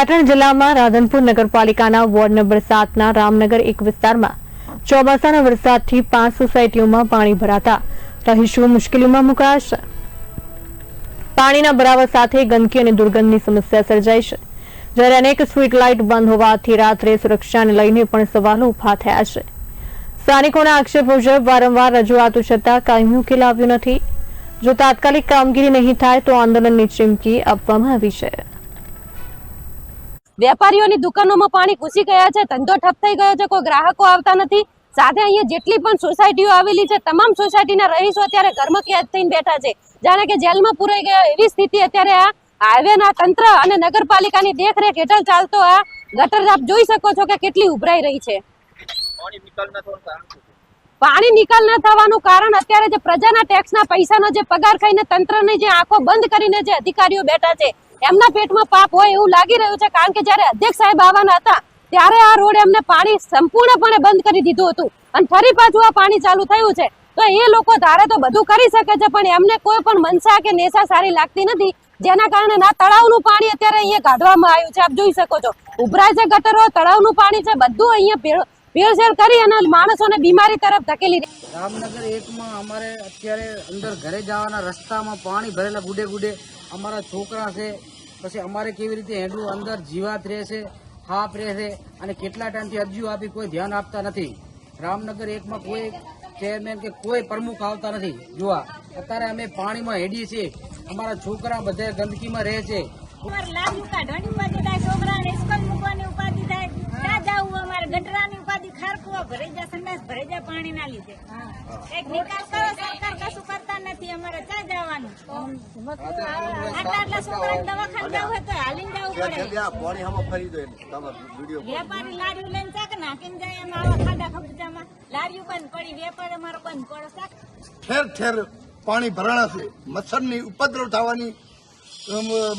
પાટણ જિલ્લામાં રાધનપુર નગરપાલિકાના ward number 7ના Ramnagar 1 વિસ્તારમાં ચોમાસાના વરસાદથી 5 સોસાયટીઓમાં પાણી ભરાતા રહીશો મુશ્કેલીમાં મુકાયા છે। પાણીના ભરાવા સાથે ગંદકી અને દુર્ગંધની સમસ્યા સર્જાઈ છે, જ્યારે અનેક સ્ટ્રીટ લાઇટ બંધ હોવાથી રાત્રે સુરક્ષાને લઈને પણ સવાલો ઉભા થયા છે। સ્થાનિકોના આક્ષેપ મુજબ વારંવાર રજૂઆતો છતાં કાયમી ઉકેલ આવ્યો નથી। જો તાત્કાલિક કામગીરી નહીં થાય તો આંદોલનની ચીમકી આપવામાં આવી છે। વેપારીઓની દુકાનોમાં પાણી ઘૂસી ગયા છે, ધંધો ઠપ થઈ ગયો છે, કોઈ ગ્રાહકો આવતા નથી। સાથે અહીંયા જેટલી પણ સોસાયટીઓ આવેલી છે, તમામ સોસાયટીના રહીશો અત્યારે ઘરમાં કેદ થઈને બેઠા છે, જાણે કે જેલમાં પુરાઈ ગયા એવી સ્થિતિ અત્યારે આ હાઈવેના તંત્ર અને નગરપાલિકાની દેખરેખ હેઠળ ચાલતો આ ગટર આપ જોઈ શકો છો કે કેટલી ઉભરાઈ રહી છે। પાણી નિકાલ ન થવાનું કારણ અત્યારે જે પ્રજાના ટેક્સના પૈસાનો જે પગાર ખાઈને તંત્રની જે આંખો બંધ કરીને જે અધિકારીઓ બેઠા છે, એમના પેટમાં પાપ હોય એવું લાગી રહ્યું છે। કારણ કે જ્યારે અધ્યક્ષ સાહેબ આવવાના હતા ત્યારે આ રોડ એમને પાણી સંપૂર્ણપણે બંધ કરી દીધું હતું અને ફરી પાછું આ પાણી ચાલુ થયું છે। તો એ લોકો ધારે તો બધું કરી શકે છે, પણ એમને કોઈ પણ મનસા કે નેસા સારી લાગતી નથી, જેના કારણે ના તળાવનું પાણી અત્યારે અહીંયા કાઢવામાં આવ્યું છે। આપ જોઈ શકો છો ઉભરાય છે ગટરો, તળાવનું પાણી છે, બધું અહીંયા ભેળસેળ કરી અને માણસોને બીમારી તરફ ધકેલી રામનગર 1માં અમારે અત્યારે અંદર ઘરે જવાના રસ્તામાં પાણી ભરેલા ગુડે ગુડે અમારા છોકરા છે, પછી અમારે કેવી રીતે હેડવું, અંદર જીવાત રહેશે, હાપ રહેશે અને કેટલા ટાઈમથી અરજીઓ આપી કોઈ ધ્યાન આપતા નથી। રામનગર 1માં કોઈ ચેરમેન કે કોઈ પ્રમુખ આવતા નથી જોવા। અત્યારે અમે પાણીમાં હેડીએ છીએ, અમારા છોકરા બધા ગંદકીમાં રહે છે। ગટરાની ઉપાધિ ખારકુવા ભરાઈ જાય, સંડાસ ભરાઈ જાય પાણીના લીધે। એક નિકાલ કરો, સરકાર કશું કરતા નથી, અમારે ક્યાં જવાનું? આટલા છોકરાને દવાખાને જવું હોય તો હાલીને જવું પડે। વેપારી લારીઓ લઈને ચાક નાખીને જાય, એમ આવા ખાડા ખબજામાં લારીઓ બંધ પડી, વેપાર અમારો બંધ પડે। ઠેર ઠેર પાણી ભરાણા છે, મચ્છરની ઉપદ્રવ થવાની,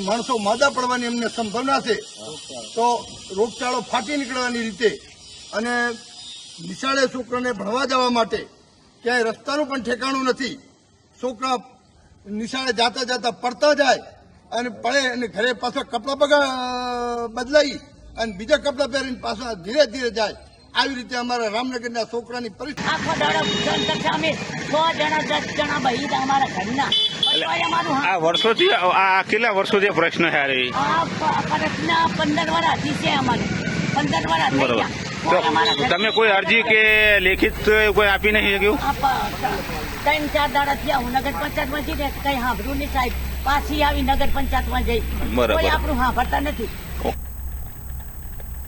માણસો માદા પડવાની એમને સંભાવના છે, તો રોગચાળો ફાટી નીકળવાની રીતે અને નિશાળે છોકરાને ભણવા જવા માટે ક્યાંય રસ્તાનું પણ ઠેકાણું નથી। છોકરા નિશાળે જાતા જાતા પડતા જાય અને પડે અને ઘરે પાછા કપડાં બદલાઈ અને બીજા કપડાં પહેરીને પાછા ધીરે ધીરે જાય। આવી રીતે અમારા રામનગરના છોકરાની પરિસ્થિતિ આખો દાડો ભૂષણ કરશે। અમે 6 જણા 10 જણા બહી અમારા ઘરના આ વર્ષોથી આ કેટલા વર્ષોથી પ્રશ્ન છે? આ પ્રશ્ન 15 વર્ષથી છે અમારે, 15 વર્ષ થઈ ગયા। તમે કોઈ અરજી કે લેખિત કોઈ આપી નહીં શક્યું? 3-4 દાડા થયા હું નગર પંચાયતમાં જઈને કઈ સાંભળ્યું નહીં સાહેબ, પાછી આવી નગર પંચાયતમાં જઈ, કોઈ આપણું સાંભળતા નથી।